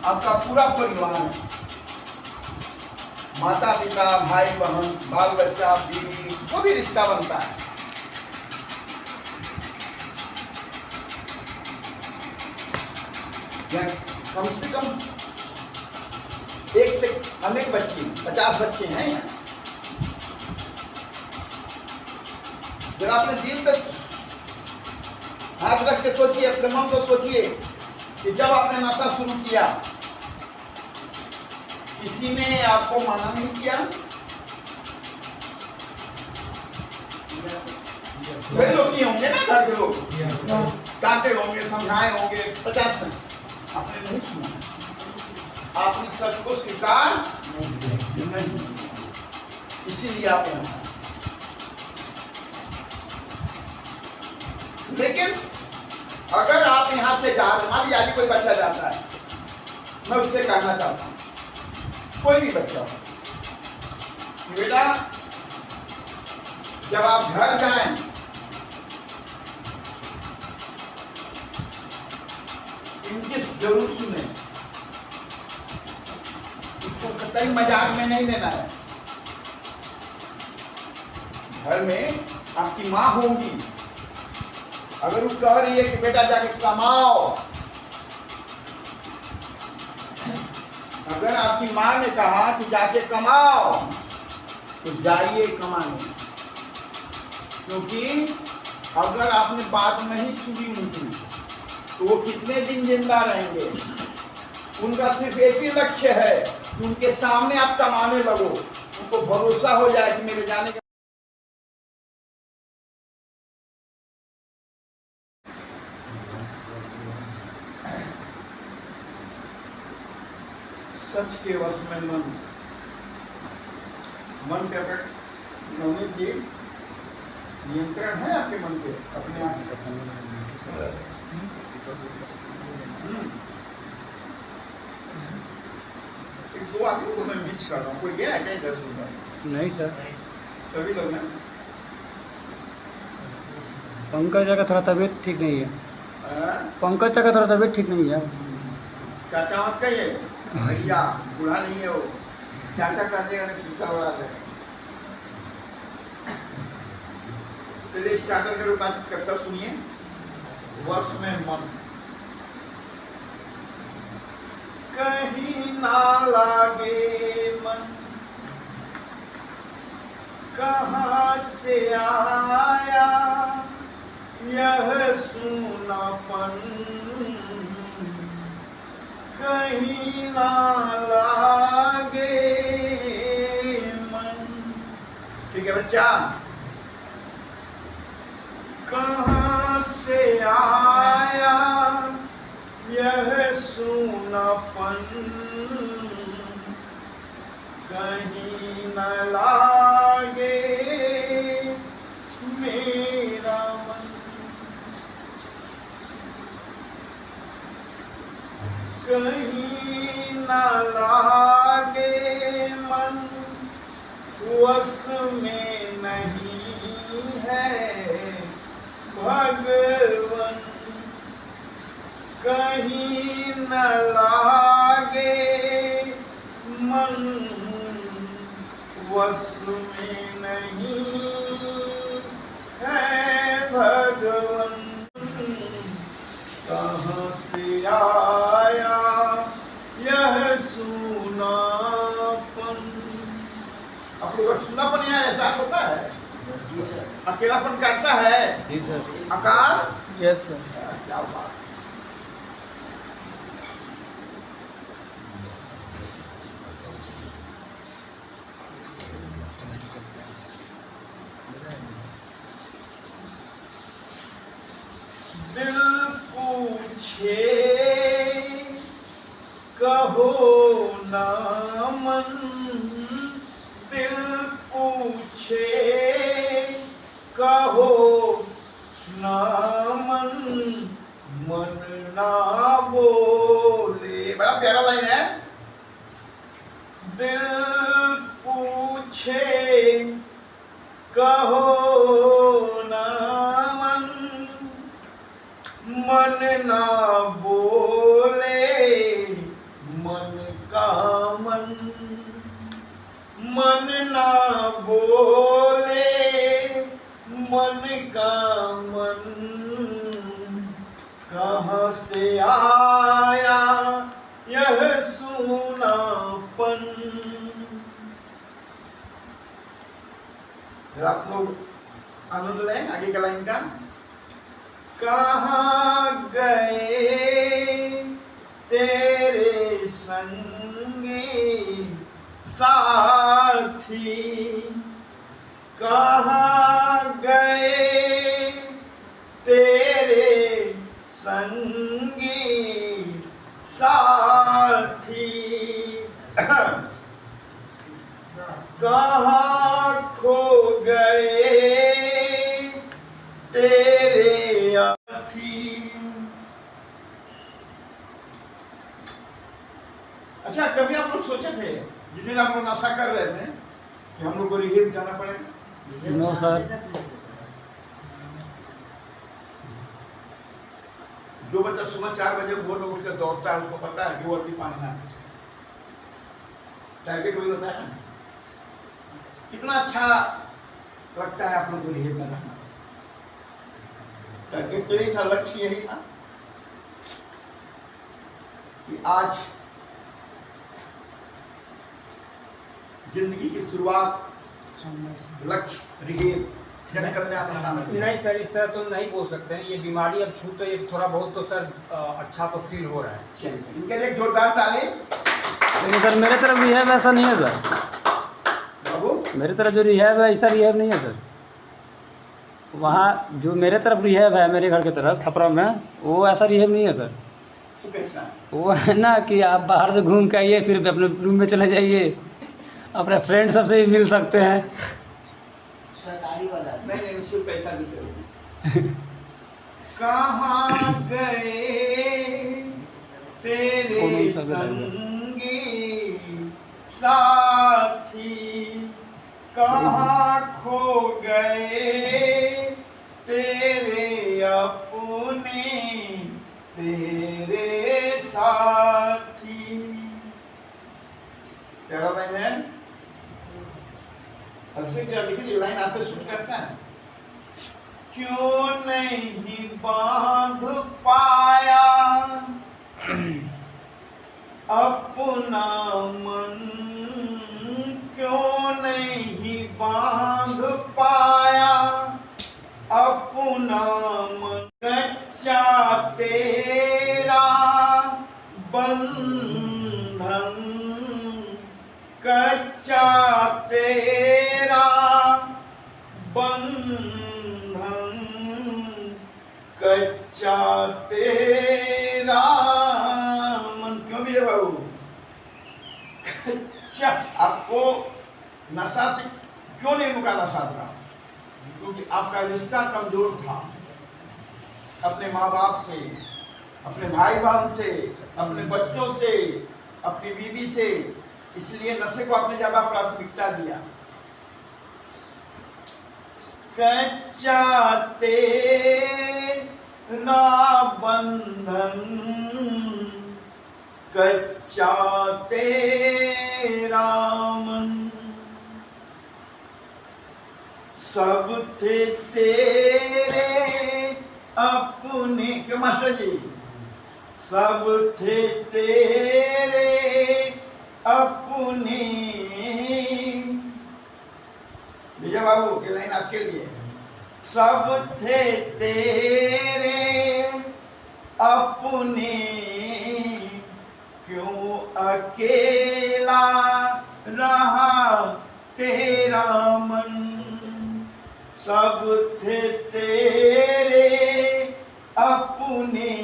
आपका पूरा परिवार, माता पिता, भाई बहन, बाल बच्चा, बीवी, जो भी रिश्ता बनता है, कम से कम एक से अनेक बच्चे, 50 बच्चे हैं यहाँ। जरा अपने दिल पे हाथ रख के सोचिए, अपने मन को सोचिए कि जब आपने नशा शुरू किया, किसी ने आपको मना नहीं किया? कई लोग किए होंगे ना, घर के लोग डांटे होंगे, समझाए होंगे, 50 में आपने नहीं सुना, आपने सच को स्वीकार नहीं, इसीलिए आप यहाँ। लेकिन अगर आप यहाँ से जा रहे, मान लीजिए आज कोई बच्चा जाता है, मैं उससे कहना चाहता हूँ, कोई भी बच्चा हो, बेटा जब आप घर जाएं, इनकी जरूर सुने, इसको कतई मजाक में नहीं लेना है। घर में आपकी माँ होगी, अगर वो कह रही है कि बेटा जाके कमाओ, अगर आपकी माँ ने कहा कि जाके कमाओ, तो जाइए कमाने, क्योंकि अगर आपने बात नहीं सुनी उनकी, तो वो कितने दिन जिंदा रहेंगे? उनका सिर्फ एक ही लक्ष्य है कि उनके सामने आप कमाने लगो, उनको भरोसा हो जाए कि मेरे जाने का। सच के वश में मन के पर नवनीत जी नियंत्रण है आपके मन पे, अपने आप दो आदमी को मैं मिस कर रहा हूँ, कोई गया क्या इधर सुनना? नहीं सर, सभी लोग हैं। पंकज का थोड़ा तबीयत ठीक नहीं है। पंकज का थोड़ा तबीयत ठीक नहीं है। चाचा मत कहिए, भैया बूढ़ा नहीं है वो, चाचा कर देगा ना, टीका उड़ा देगा। चलिए स्टार्टर के रूप में करता सुनिए। वश में मन, कहीं ना लागे मन, कहाँ से आया यह सूनापन, कहीं ना लागे मन। ठीक है बच्चा, कहाँ से आया यह सूनापन, कहीं न लागे मेरा मन, कहीं न लागे मन, वश में नहीं है भगवन, कहीं न लागे मन, वश में नहीं है भगवन, कहाँ से आया यह सूनापन। आप लोग सूनापन यहाँ एहसास होता है? अकेलापन काटता है? जी सर। आकाश? Yes sir. क्या बात। दिल पूछे कहो ना मन, दिल पूछे कहो ना मन, मन ना बोले। बड़ा प्यारा लाइन है। दिल पूछे कहो ना मन, मन ना बोले, मन ना बोले मन का मन, कहाँ से आया यह सूनापन। आप लोग आनंद लें आगे का लाइन का। कहाँ गए तेरे संगी साथी, कहाँ गए तेरे संगी साथी, कहाँ खो गए तेरे साथी। अच्छा, कभी आप लोग सोचे थे जिस दिन आप लोग नशा कर रहे थे कि हम लोग को रिहेब जाना पड़ेगा? No sir. जो बच्चा सुबह 4 बजे भोर में उठकर दौड़ता है उसको पता है कि वर्दी पहनना है, टारगेट वही होता है ना। कितना अच्छा लगता है आप लोग को रिहेब में रहना। टारगेट तो यही था, लक्ष्य यही था कि आज जिंदगी की शुरुआत लक्ष्य रिहेब जन कल्याण का सामने। नहीं सर, इस तरह तो नहीं बोल सकते हैं। ये बीमारी अब छूट रही है, थोड़ा बहुत तो सर अच्छा तो फील हो रहा है। चलिए इनके लिए एक जोरदार ताली। लेकिन सर मेरे तरफ रिहैब ऐसा नहीं है सर। बाबू मेरे तरफ जो रिहैब है ऐसा रिहैब नहीं है सर। वहाँ जो मेरे तरफ रिहैब है, मेरे घर की तरफ छपरा में, वो ऐसा रिहैब नहीं है सर। तो कैसा है? वो है ना कि आप बाहर से घूम के आइए फिर अपने रूम में चले जाइए, अपने फ्रेंड सबसे भी मिल सकते हैं। सरकारी वाला नहीं नहीं, उससे पैसा नहीं करेगी। कहाँ गए तेरे संगी साथी, कहाँ खो गए तेरे अपने तेरे साथी। क्या लाइन है? अभिषेक जरा लिखिए, ये लाइन आप पे सूट करता है। क्यों नहीं बांध पाया अपना मन, क्यों नहीं बांध पाया अपना मन, कच्चा तेरा बंधन, कच्चा तेरा बंधन, कच्चा तेरा मन। क्यों भी है बाबू? कच्चा आपको नशा से क्यों नहीं रुका नशा था? क्योंकि आपका रिश्ता कमजोर था अपने माँ बाप से, अपने भाई बहन से, अपने बच्चों से, अपनी बीवी से, इसलिए नशे को आपने ज्यादा प्राथमिकता दिया। कच्चा तेरा बंधन, कच्चा तेरा मन, सब थे तेरे अपने। क्यों मास्टर जी? सब थे तेरे अपने। विजय बाबू ये लाइन आपके लिए। सब थे तेरे अपने, क्यों अकेला रहा तेरा मन, सब थे तेरे अपने,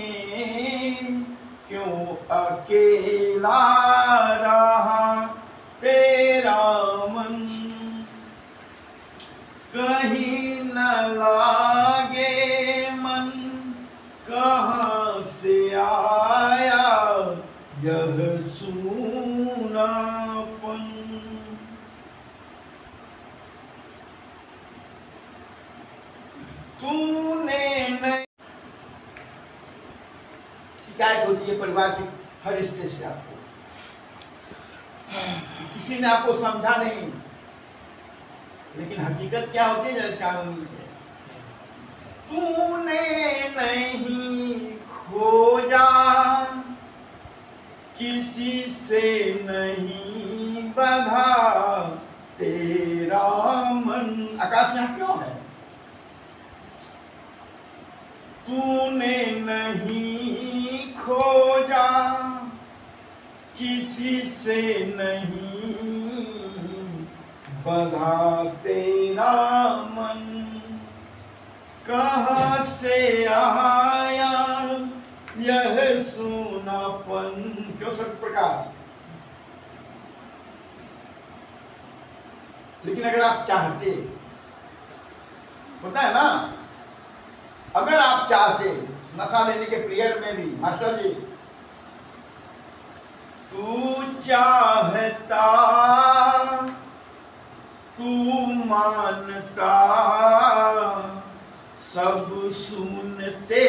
क्यों अकेला रहा तेरा मन, कहीं न लागे मन, कहाँ से आया यह सूनापन। तूने नहीं, शिकायत होती है परिवार के हर रिश्ते से आपको, किसी ने आपको समझा नहीं, लेकिन हकीकत क्या होती है जैसे कानून में तूने नहीं खोजा किसी से नहीं बंधा तेरा मन। आकाश यहाँ क्यों है? तूने नहीं खोजा किसी से नहीं बंधा तेरा मन। कहाँ से आया यह सूनापन। क्यों सत्य प्रकाश? लेकिन अगर आप चाहते, होता है ना, अगर आप चाहते नशा लेने के पीरियड में भी, मास्टर जी तू चाहता तू मानता सब सुनते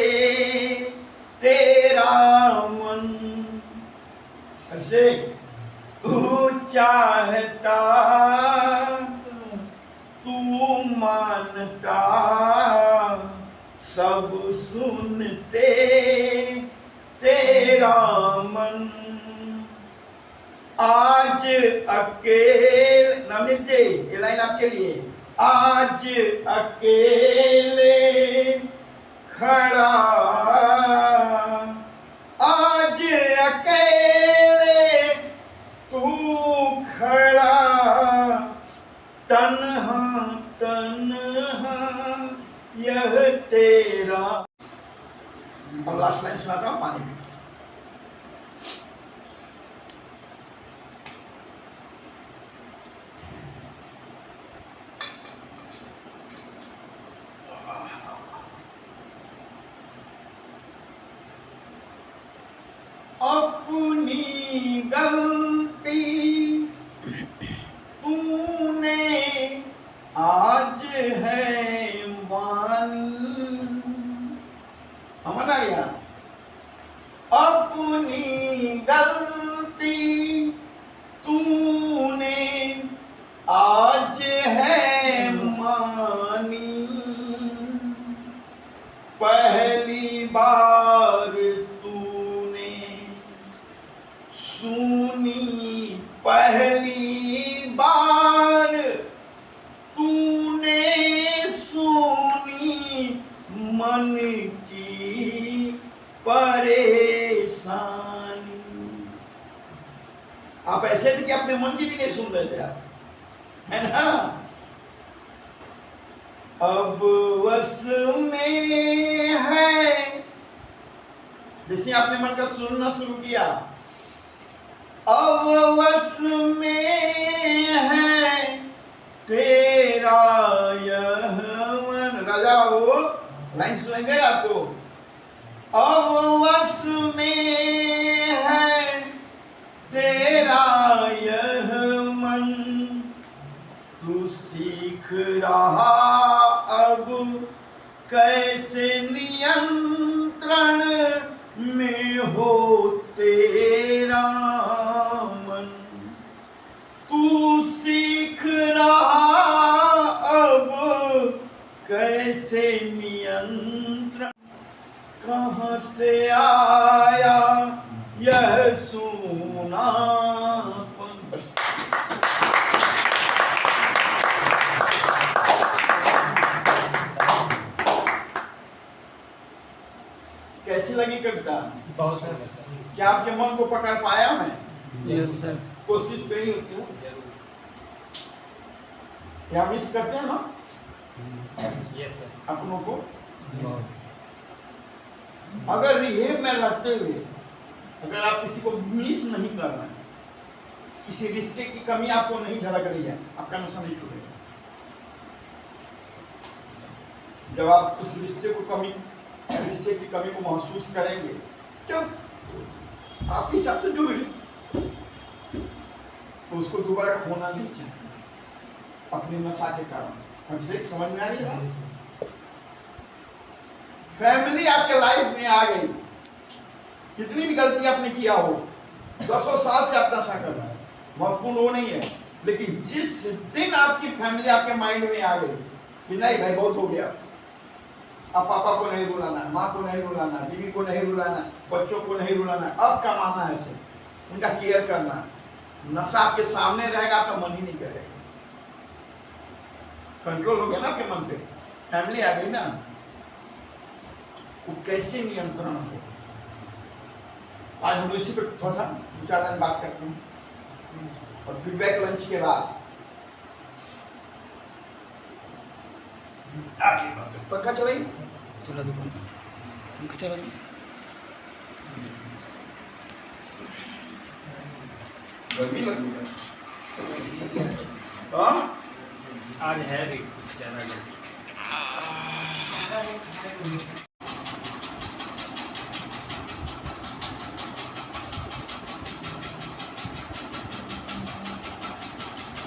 तेरा मन। ऐसे तू चाहता तू मानता सब सुनते तेरा मन। आज अकेले, नवनीत जी ये लाइन आपके लिए। आज अकेले खड़ा, आज अकेले तू खड़ा, तन्हा तन्हा यह तेरा। अब लास्ट लाइन सुनाता हूं पानी में। अपनी गलती तूने आज है मानी। हमारा या अपनी गलती तूने आज है मानी। पहली बार सुनी, पहली बार तूने सुनी मन की परेशानी। आप ऐसे थे कि अपने मन की भी नहीं सुन रहे थे आप, है ना? अब वश में है, जैसे आपने मन का सुनना शुरू किया, अब वश में है तेरा यह मन। राजा वो लाइन सुनेंगे आपको। अब वश में है तेरा यह मन, तू सीख रहा अब कैसे नियंत्रण में हो तेरा मन। तू सीख रहा अब कैसे नियंत्रण। कहाँ से आया यह सूनापन। कैसी लगी कविता? बहुत सर। क्या आपके मन को पकड़ पाया मैं? Yes sir. कोशिश तो ही होती है। क्या मिस करते हैं ना यस सर। अपनों को? अगर रिहेब में रहते हुए अगर आप किसी को मिस नहीं कर रहे हैं, किसी रिश्ते की कमी आपको नहीं झलक रही है, आपका नशा नहीं टूटेगा। जब आप उस रिश्ते की कमी को महसूस करेंगे, जब आपके हिसाब से जो तो उसको दोबारा खोना नहीं चाहिए अपने नशा के कारण। हमसे समझ में आ रही है? फैमिली आपके लाइफ में आ गई, कितनी भी गलती आपने किया हो, 10 साल से आप नशा कर रहे हैं, महत्वपूर्ण वो नहीं है। लेकिन जिस दिन आपकी फैमिली आपके माइंड में आ गई कि नहीं भाई बहुत हो गया, अब पापा को नहीं रुलाना, माँ को नहीं रुलाना, बीवी को नहीं रुलाना, बच्चों को नहीं रुलाना, अब कमाना है सिर्फ उनका केयर करना, नशा आपके सामने रहेगा तो मन ही नहीं करेगा, कंट्रोल हो गया ना आपके मन पे, फैमिली आ गई ना, वो कैसे नियंत्रण हो। आज हम इसी पे थोड़ा सा विचार बात करते हैं और फीडबैक लंच के बाद आगे पंखा चलाइए, चला दो पंखा चला दो। गर्मी लगी है। हाँ आज है भी कुछ ज़्यादा गर्मी।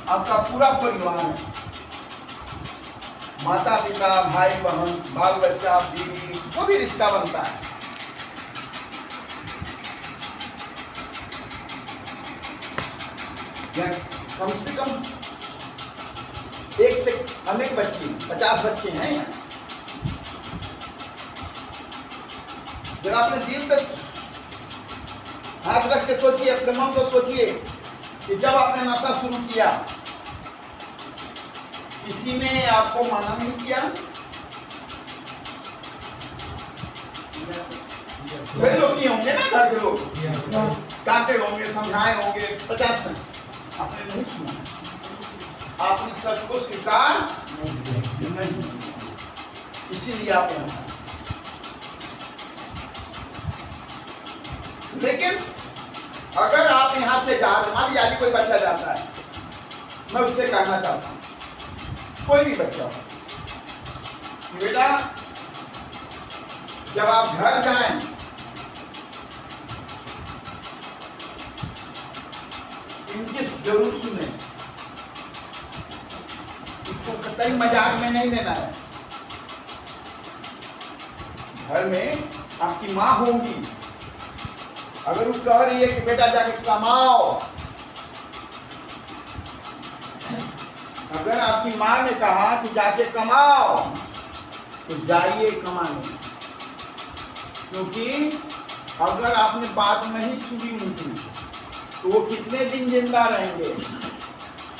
आपका पूरा परिवार है, माता पिता, भाई बहन, बाल बच्चा, बीवी, जो भी रिश्ता बनता है, या कम से कम एक से अनेक बच्चे, 50 बच्चे हैं यहाँ। जरा अपने दिल पे हाथ रख के सोचिए, अपने मन को सोचिए कि जब आपने नशा शुरू किया किसी ने आपको मना नहीं किया? कई लोग किए होंगे ना, घर के लोग डांटे होंगे, समझाए होंगे, 50 में आपने नहीं सुना, आपने सच को स्वीकार नहीं, इसीलिए आप यहाँ। लेकिन अगर आप यहाँ से जा रहे, मान लीजिए आज कोई बच्चा जाता है, मैं उससे कहना चाहता हूँ, कोई भी बच्चा हो, बेटा जब आप घर जाएं इनकी जरूर सुने, इसको कतई मजाक में नहीं लेना है। घर में आपकी माँ होंगी, अगर वो कह रही है कि बेटा जाके कमाओ, अगर आपकी माँ ने कहा कि जाके कमाओ तो जाइए कमाने, क्योंकि अगर आपने बात नहीं सुनी उनकी तो वो कितने दिन जिंदा रहेंगे।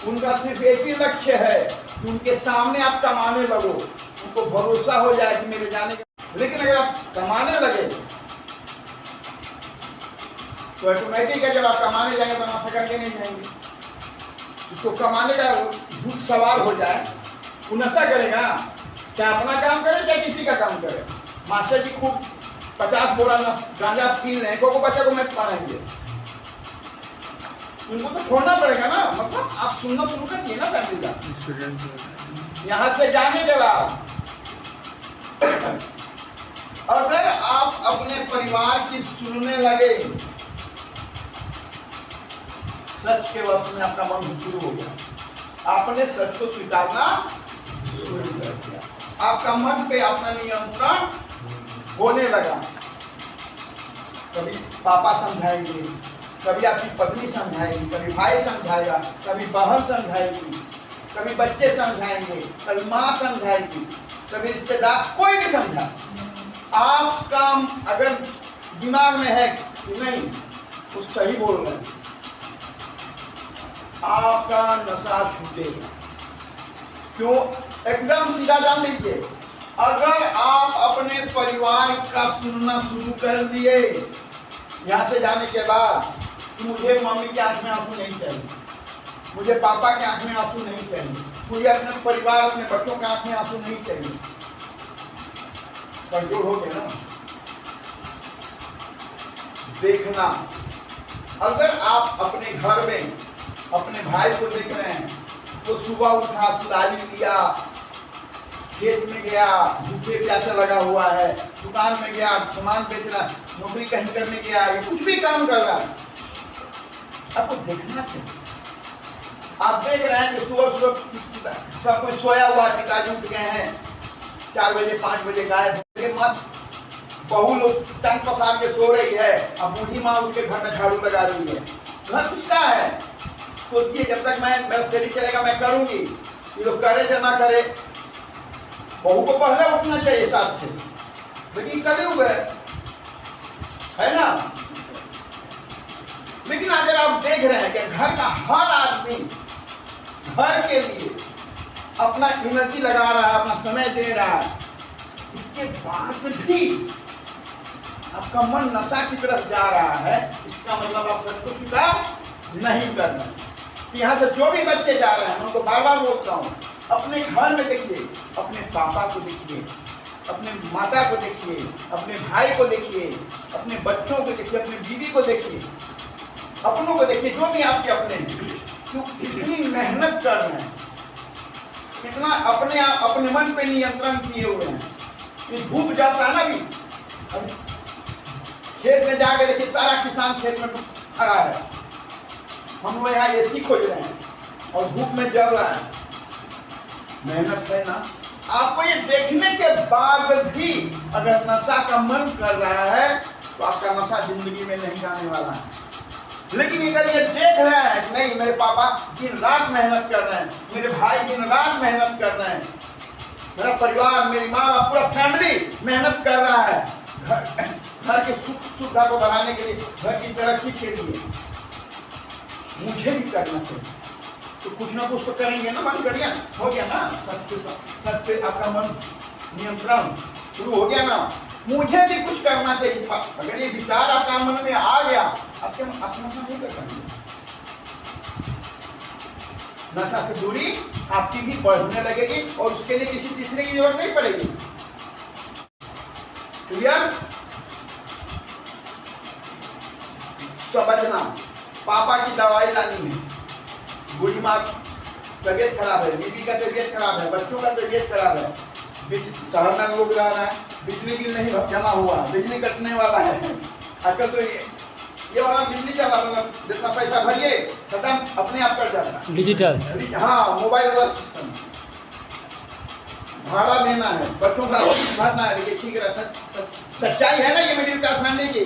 उनका सिर्फ एक ही लक्ष्य है कि उनके सामने आप कमाने लगो, उनको भरोसा हो जाए कि मेरे जाने का। लेकिन अगर आप कमाने लगे तो ऑटोमेटिक है, जब आप कमाने जाएंगे तो नशा करके नहीं जाएंगे। उसको कमाने का भूत सवार हो जाए, वो नशा करेगा, चाहे अपना काम करे चाहे किसी का काम करे। मास्टर जी खूब 50 बोरा गांजा पी रहे हैं, को बच्चा को मैथ पढ़ाएंगे, उनको तो छोड़ना पड़ेगा ना। मतलब आप सुनना शुरू कर दिए ना फैमिली का। यहाँ से जाने के बाद अगर आप अपने परिवार की सुनने लगे, सच के वश में आपका मन शुरू हो गया, आपने सच को स्वीकारना शुरू कर दिया, आपका मन पे अपना नियंत्रण होने लगा। कभी पापा समझाएंगे, कभी आपकी पत्नी समझाएगी, कभी भाई समझाएगा, कभी बहन समझाएगी, कभी बच्चे समझाएंगे, कभी माँ समझाएगी, कभी रिश्तेदार, कोई भी समझा। आपका अगर दिमाग में है कि नहीं वो सही बोल रहे हैं, आपका नशा छूटेगा। क्यों? एकदम सीधा जान लीजिए, अगर आप अपने परिवार का सुनना शुरू कर दिए यहाँ से जाने के बाद, मुझे मम्मी की आंख में आंसू नहीं चाहिए, मुझे पापा के आंख में आंसू नहीं चाहिए, मुझे अपने परिवार, अपने बच्चों के आंख में आंसू नहीं चाहिए, कंट्रोल हो गया ना। देखना, अगर आप अपने घर में अपने भाई को देख रहे हैं तो सुबह उठा, कुदाली लिया, खेत में गया, भूखे प्यासे लगा हुआ है, दुकान में गया, सामान बेच रहा, नौकरी कहीं करने गया, या कुछ भी काम कर रहा है, आपको देखना चाहिए। आप देख रहे हैं कि सुबह सुबह सब कुछ सोया हुआ, पिताजी उठ गए हैं 4 बजे 5 बजे गायब, मत बहू लोग टंग पसार के सो रही है, अब बूढ़ी माँ उठ के घर में झाड़ू लगा रही है, घर किसका है? सोचती है जब तक मेरा शरीर चलेगा मैं करूंगी, ये लोग करे या ना करे। बहू को पहले उठना चाहिए साथ से, लेकिन कड़े हुए है ना। लेकिन अगर आप देख रहे हैं कि घर का हर आदमी घर के लिए अपना एनर्जी लगा रहा है, अपना समय दे रहा है, इसके बाद भी आपका मन नशा की तरफ जा रहा है, इसका मतलब आप सबको स्वीकार नहीं करना। यहाँ से जो भी बच्चे जा रहे हैं, मैं उनको बार बार बोलता हूँ, अपने घर में देखिए, अपने पापा को देखिए, अपने माता को देखिए, अपने भाई को देखिए, अपने बच्चों को देखिए, अपनी बीवी को देखिए, अपनों को देखिए, जो भी आपके अपने हैं, तो कितनी मेहनत कर रहे हैं, कितना अपने मन पे नियंत्रण किए हुए हैं। ये धूप जाता है ना, अभी खेत में जाके देखिए, सारा किसान खेत में खड़ा है, हम लोग यहाँ एसी खोज रहे हैं और धूप में जल रहा है, मेहनत है ना। आपको ये देखने के बाद भी अगर नशा का मन कर रहा है तो आपका नशा जिंदगी में नहीं जाने वाला है। लेकिन अगर ये देख रहा है कि नहीं, मेरे पापा दिन रात मेहनत कर रहे हैं, मेरे भाई दिन रात मेहनत कर रहे हैं, मेरा परिवार, मेरी माँ बाप, पूरा फैमिली मेहनत कर रहा है घर के सुख सुविधा को बढ़ाने के लिए, घर की तरक्की के लिए, मुझे भी करना चाहिए, तो कुछ ना कुछ तो करेंगे ना। मन करिए, हो गया ना, सच पे आपका मन नियंत्रण शुरू हो गया ना, मुझे भी कुछ करना चाहिए। अगर ये विचार आपका मन में आ गया, आपके आप नशा नहीं कर पाएंगे। नशा से दूरी आपकी भी बढ़ने लगेगी और उसके लिए किसी तीसरे की जरूरत नहीं पड़ेगी। क्लियर? समझना, पापा की दवाई लानी है, बूढ़ी माँ तबियत खराब है, बीबी का तबियत खराब है, बच्चों का तबियत खराब है, शहर में लोग रह रहा है, बिजली बिल नहीं जमा हुआ, बिजली कटने वाला है। आजकल तो ये वाला बिजली चला, जितना पैसा भरिए खत्म, अपने आप कट जाता है, डिजिटल। हाँ, मोबाइल वाला सिस्टम, भाड़ा देना है, बच्चों का भरना है। देखिए ठीक है, सच्चाई है ना ये मिडिल क्लास फैमिली की।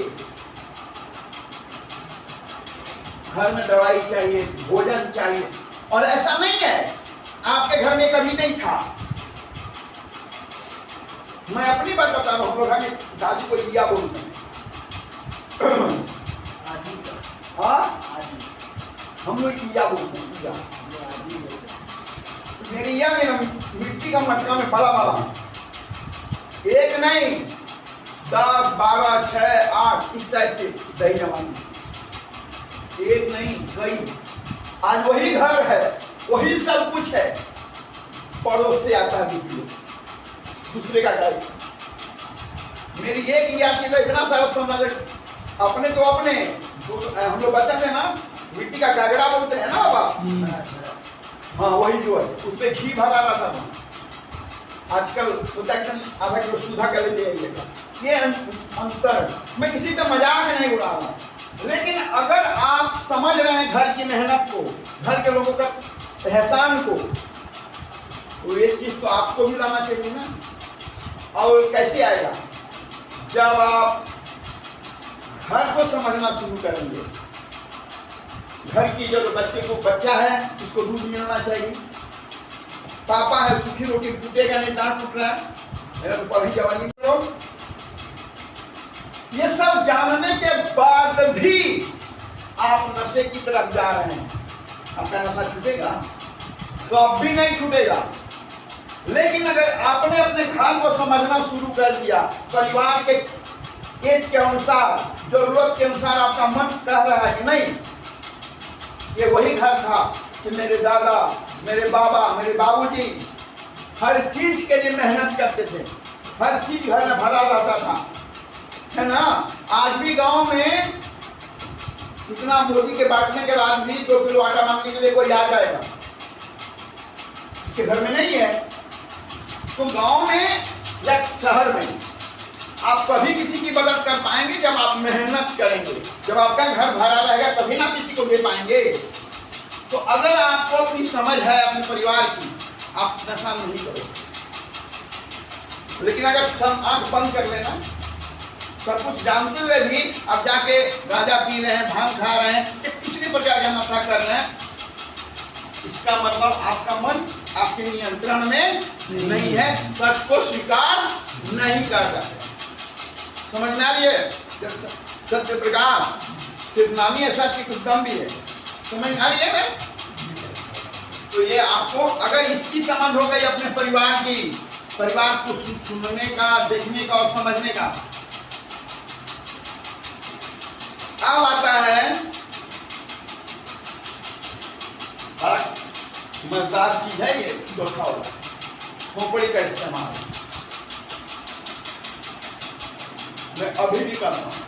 घर में दवाई चाहिए, भोजन चाहिए, और ऐसा नहीं है आपके घर में कभी नहीं था। मैं अपनी बात बता रहा हूँ, हम लोग घर में दादी को लिया बोलते हैं, हाँ हम लोग लिया बोलते हैं, लिया। मेरी या मिट्टी का मटका में बड़ा बड़ा, एक नहीं 10, 12, 6, 8 इस टाइप से दही जमानी, एक नहीं कई। आज वही घर है, वही सब कुछ है, पड़ोस से आता है दूसरे का गाय। मेरी एक याद की तो इतना सारा समझ, अपने तो अपने, हम लोग बच्चा थे ना, मिट्टी का गगरा बोलते हैं ना बाबा, हाँ वही जो है, उसमें घी भरा रहता था। आजकल तो आधा किलो सुधा कर लेते हैं। ये अंतर, मैं किसी का मजाक नहीं उड़ा रहा, लेकिन अगर आप समझ रहे हैं घर की मेहनत को, घर के लोगों का एहसान को, तो ये चीज तो आपको भी लाना चाहिए ना। और कैसे आएगा? जब आप घर को समझना शुरू करेंगे, घर की जो बच्चे को, बच्चा है उसको दूध मिलना चाहिए, पापा है सूखी रोटी टूटेगा नहीं, दांत टूट रहा है, मेरा तो पढ़ी जवानी करो। ये सब जानने के बाद भी आप नशे की तरफ जा रहे हैं, आपका नशा छूटेगा? तो अब भी नहीं छूटेगा। लेकिन अगर आपने अपने घर को समझना शुरू कर दिया, परिवार के एज के अनुसार, जरूरत के अनुसार आपका मन कह रहा है कि नहीं, ये वही घर था कि मेरे दादा, मेरे बाबा, मेरे बाबूजी हर चीज के लिए मेहनत करते थे, हर चीज घर में भरा रहता था, है ना। आज भी गांव में इतना मोदी के बांटने के बाद भी 2 किलो आटा मांगने के लिए कोई आ जाएगा, इसके घर में नहीं है। तो गांव में या शहर में आप कभी किसी की मदद कर पाएंगे जब आप मेहनत करेंगे, जब आपका घर भरा रहेगा तभी ना किसी को दे पाएंगे। तो अगर आपको अपनी समझ है अपने परिवार की, आप नशा नहीं करोगे। लेकिन अगर आंख बंद कर लेना, सब कुछ जानते हुए भी आप जाके गांजा पी रहे हैं, भांग खा रहे हैं, किसी भी प्रकार का नशा कर रहे हैं, इसका मतलब आपका मन आपके नियंत्रण में नहीं है, सच को स्वीकार नहीं कर रहा है। समझ में आ रही है? जब सत्य प्रकाश सिर्फ नामी है, सत्य कुछ दम भी है। समझ में आ रही है? तो ये आपको अगर इसकी समझ हो गई अपने परिवार की, परिवार को सुनने का, देखने का और समझने का। अब आता है बड़ा मजेदार चीज है ये चौथा वाला, खोपड़ी का इस्तेमाल। मैं अभी भी करता हूं।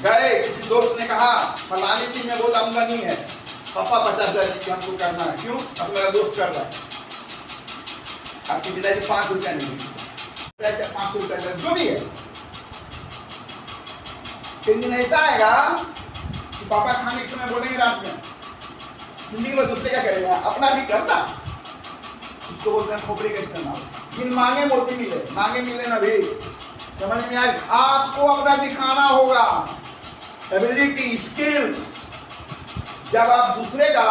गए किसी दोस्त ने कहा फलानी चीज में बहुत आमदनी है, पापा 50,000 दीजिए, हमको करना है। क्यों? अब मेरा दोस्त कर रहा है। आपके पिताजी 5 रुपया नहीं, 500 रुपया जो भी है। एक दिन ऐसा आएगा कि पापा खाने के समय बोलेंगे रात में, जिंदगी में दूसरे क्या करेगा, अपना भी करना। उसको बोलते हैं खोपड़ी का इस्तेमाल। जिन मांगे मोती मिले, मांगे मिले ना भी। समझ में आए? आपको अपना दिखाना होगा, एबिलिटी, स्किल्स। जब आप दूसरे का,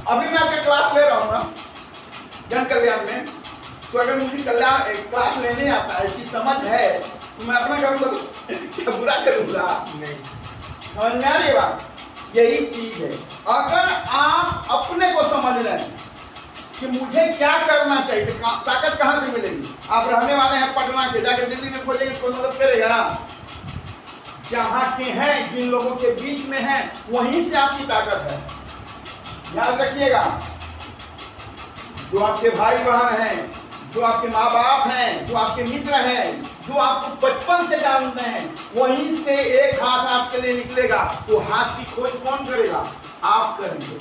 अभी मैं आपका क्लास ले रहा हूं ना जन कल्याण में, तो अगर मुझे कल्याण क्लास लेने आता है, इसकी समझ है, तो मैं अपना करूंगा क्या बुरा करूंगा? नहीं। समझ में आ रही बात? यही चीज है। अगर आप अपने को समझ रहे हैं कि मुझे क्या करना चाहिए, ताकत कहां से मिलेगी? आप रहने वाले हैं पटना के, जाकर दिल्ली में खोजेंगे, कोई मदद करेगा? जहां के हैं, जिन लोगों के बीच में हैं, वहीं से आपकी ताकत है। याद रखिएगा, जो आपके भाई बहन हैं, जो आपके माँ बाप हैं, जो आपके मित्र हैं, जो आपको बचपन से जानते हैं, वहीं से एक हाथ आपके लिए निकलेगा। तो हाथ की खोज कौन करेगा? आप करेंगे।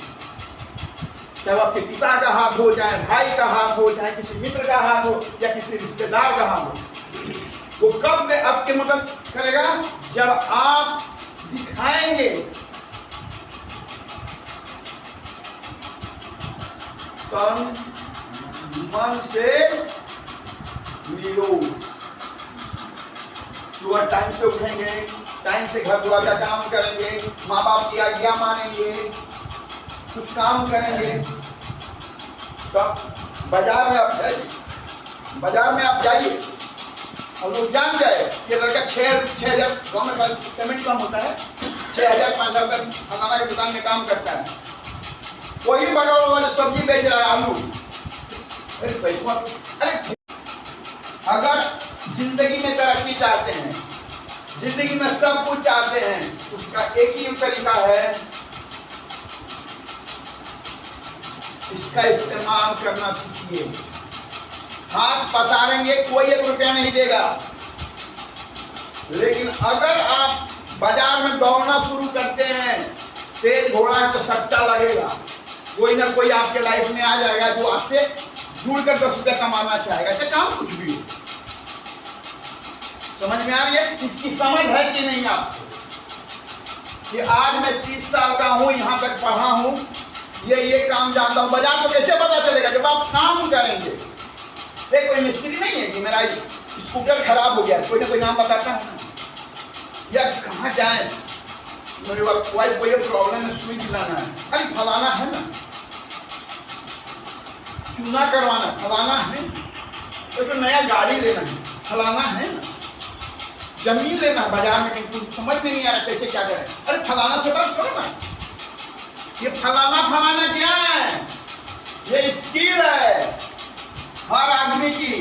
चाहे आपके पिता का हाथ हो, चाहे भाई का हाथ हो, चाहे किसी मित्र का हाथ हो, या किसी रिश्तेदार का हाथ हो, वो कब आपकी मदद करेगा? जब आप दिखाएंगे। तन मन से मिलो। सुबह टाइम से उठेंगे, टाइम से घर द्वार का काम करेंगे, माँ बाप की आज्ञा मानेंगे, कुछ काम करेंगे। तो बाजार में आप जाइए, बाजार में आप जाइए और लोग जान जाए कि लड़का 6,000 गाँव में पेमेंट कम होता है, 6,000 5,000 का फलाना की दुकान में काम करता है। वही बगल वाले सब्जी बेच रहा है, आलू। अरे पैसा, अरे अगर जिंदगी में तरक्की चाहते हैं, जिंदगी में सब कुछ चाहते हैं, उसका एक ही तरीका है, इसका इस्तेमाल करना सीखिए। हाथ पसारेंगे, कोई 1 रुपया नहीं देगा। लेकिन अगर आप बाजार में दौड़ना शुरू करते हैं, तेज घोड़ा है तो सट्टा लगेगा, कोई ना कोई आपके लाइफ में आ जाएगा जो आपसे जुड़कर 10 रुपया कमाना चाहेगा, चाहे काम कुछ भी हो। समझ में आ रही है? इसकी समझ है कि नहीं आपको कि आज मैं 30 साल का हूं, यहां तक पढ़ा हूं, ये काम जानता हूं। बाजार को कैसे पता चलेगा? जब आप काम करेंगे। देखो, कोई मिस्त्री नहीं है कि मेरा स्कूटर खराब हो गया, कोई ना कोई नाम बताता है ना, या कहाँ जाए, मेरे वाइफ को ये प्रॉब्लम है, स्विच लाना है, अरे फलाना है ना, चूना करवाना, फलाना है, तो नया गाड़ी लेना है, फलाना है ना, जमीन लेना है बाजार में, कहीं कुछ समझ में नहीं आ रहा कैसे क्या करें, अरे फलाना से बात करो ना। ये फलाना क्या है? ये स्किल है हर आदमी की,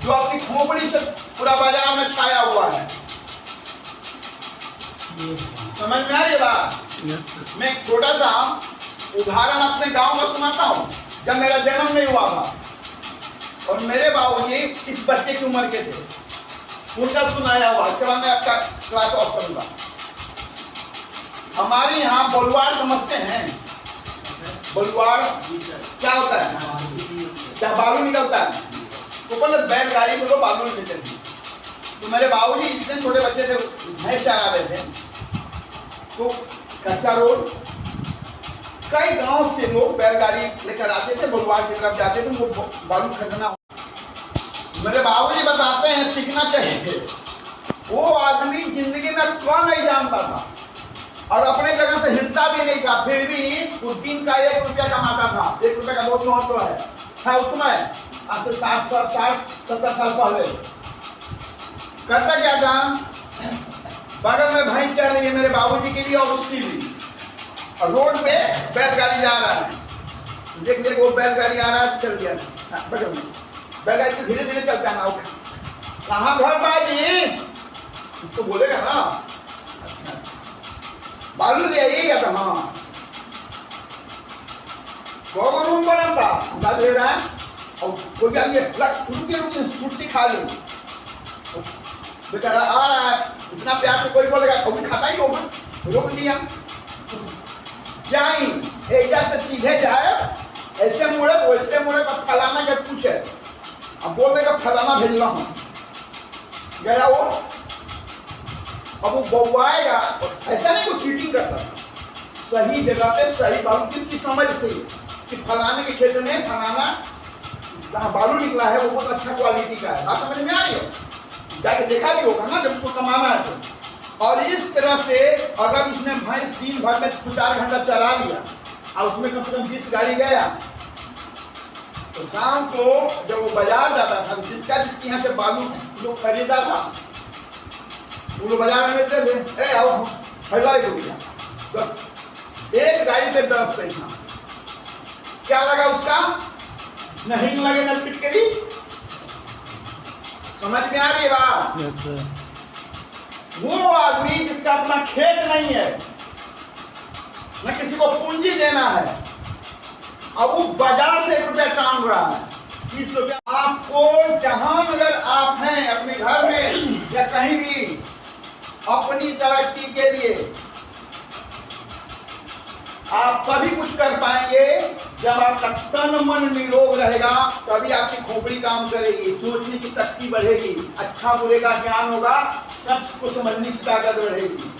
जो अपनी खोपड़ी से पूरा बाजार में छाया हुआ है। समझ में आ रही बात? मैं एक छोटा सा उदाहरण अपने गांव का सुनाता हूं। जब मेरा जन्म नहीं हुआ था और मेरे बाबूजी इस बच्चे की उम्र के थे, उनका सुनाया हुआ, उसके बाद मैं आपका क्लास ऑफ करूंगा। हमारे यहाँ बलुआर समझते हैं? बलुआर क्या होता है? क्या बालू निकलता है, तो पहले बैलगाड़ी से लोग बालू निकलते थे। तो मेरे बाबूजी इतने छोटे बच्चे थे, भैंस चरा रहे थे, तो कच्चा रोड, कई गांव से लोग बैलगाड़ी लेकर आते थे, बलुआर की तरफ जाते थे, वो बालू खरीदना। मेरे बाबूजी बताते हैं सीखना चाहिए। वो आदमी जिंदगी में कौन नहीं जानता था और अपने जगह से हिलता भी नहीं था, फिर भी उस दिन का 1 रुपया कमाता था। 1 रुपये का बहुत महत्व है था उस समय, आज से 60-70 साल पहले। करता क्या था, बगल में भैंस चल रही है मेरे बाबूजी की भी और उसकी भी, और रोड पे बैलगाड़ी जा रहा है, देख वो बैलगाड़ी आ रहा है, चल गया बगल में बैलगाड़ी तो धीरे धीरे चलता है ना। कहाँ घर बाजी तो बोलेगा ना, अच्छा बालू ले आइए या तो हाँ को रूम बना था अंदाज ले रहा है, और कोई भी आदमी रुकी छुट्टी खा ली, बेचारा आ रहा है, इतना प्यार से कोई बोलेगा वो भी खाता ही होगा, रोक दिया। जाई इधर से सीधे जाए, ऐसे मुड़े वैसे मुड़े का फलाना के पूछे, अब बोल देगा फलाना भेजना हूँ, गया वो, अब वो बउआएगा। ऐसा नहीं वो चीटिंग करता, सही जगह पे सही बालू, किसकी समझ थी कि फलाने के खेत में फलाना जहाँ बालू निकला है वो बहुत अच्छा क्वालिटी का है, बात समझ में आ रही है, जाके देखा भी होगा ना जब उसको कमाना है तो। और इस तरह से अगर उसने भैंस दिन भर में 4 घंटा चला लिया और उसमें कम से कम 20 गाड़ी गया, तो शाम को जब वो बाजार जाता था, जिसके यहाँ से बालू लोग खरीदा था, वो लोग बाजार में मिलते थे, ए आओ खरीदा ही भैया, एक गाड़ी पे 10 पैसा, क्या लगा उसका, नहीं लगे ना पिटकरी, समझ में आ रही है बात? Yes sir. वो आदमी जिसका अपना खेत नहीं है, न किसी को पूंजी देना है, अब वो बाजार से 1 रुपया टांग रहा है, 30 रुपया। आपको जहां अगर आप हैं अपने घर में या कहीं भी, अपनी तरक्की के लिए आप तभी कुछ कर पाएंगे जब आपका तन मन निरोग रहेगा, तभी आपकी खोपड़ी काम करेगी, सोचने की शक्ति बढ़ेगी, अच्छा बुरे का ज्ञान होगा, सच को समझने की ताकत बढ़ेगी।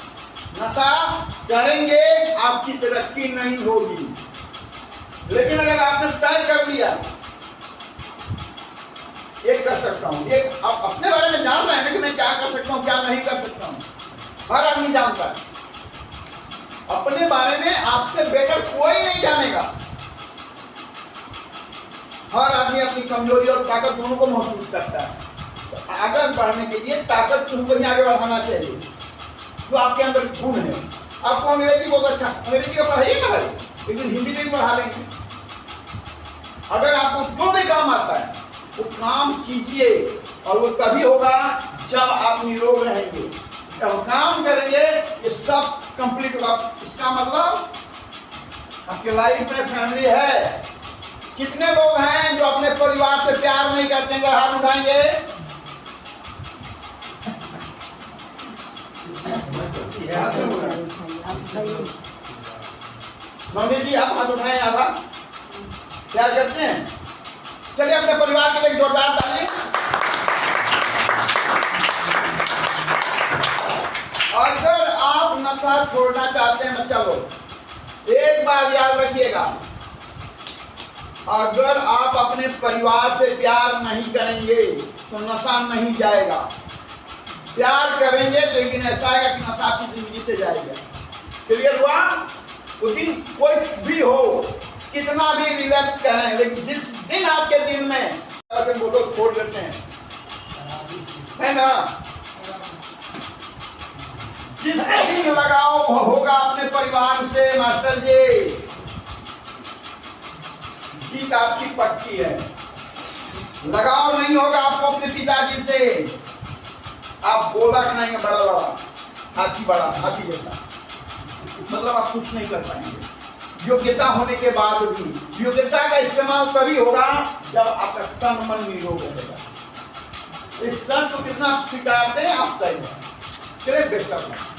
नशा करेंगे आपकी तरक्की नहीं होगी। लेकिन अगर आपने तय कर लिया एक कर सकता हूं, एक आप अपने बारे में जान रहे हैं कि मैं क्या कर सकता हूं क्या नहीं कर सकता हूं, हर आदमी जानता है अपने बारे में, आपसे बेटर कोई नहीं जानेगा। हर आदमी अपनी कमजोरी और ताकत दोनों को महसूस करता है, तो आगे बढ़ने के लिए ताकत तुमको ही आगे बढ़ाना चाहिए, जो आपके अंदर गुण है। आपको अंग्रेजी बहुत अच्छा, अंग्रेजी का पढ़ाइए ना भाई, लेकिन हिंदी में भी पढ़ा लेंगे। अगर आपको जो भी काम आता है वो काम कीजिए, और वो तभी होगा जब आप निरोग रहेंगे। जब काम करेंगे ये सब कंप्लीट होगा। इसका मतलब आपके लाइफ में फैमिली है। कितने लोग हैं जो अपने परिवार से प्यार नहीं करते हैं, हाथ उठाएंगे। मम्मी जी आप हाथ उठाएं, आधा प्यार करते हैं। चलिए अपने परिवार के लिए जोरदार ताली। अगर आप नशा छोड़ना चाहते हैं बच्चा लोग, एक बार याद रखिएगा, अगर आप अपने परिवार से प्यार नहीं करेंगे तो नशा नहीं जाएगा। प्यार करेंगे लेकिन ऐसा आएगा कि नशा आपकी जिंदगी से जाएगा। क्लियर हुआ? उस दिन कोई भी हो, कितना भी रिलैक्स करें, लेकिन जिस दिन आपके दिन में बोतल छोड़ देते हैं, है ना, जिस दिन लगाव होगा अपने परिवार से, मास्टर जी जीत आपकी पक्की है। लगाव नहीं होगा आपको अपने पिताजी से, आप बोला खाएंगे बड़ा बड़ा, हाथी जैसा, मतलब आप कुछ नहीं कर पाएंगे। योग्यता होने के बाद भी योग्यता का इस्तेमाल तभी होगा जब आपका तन मन निरोग रहेगा। इस सब को कितना स्वीकारते हैं आप तय है। चलिए बेस्ट ऑफ लक।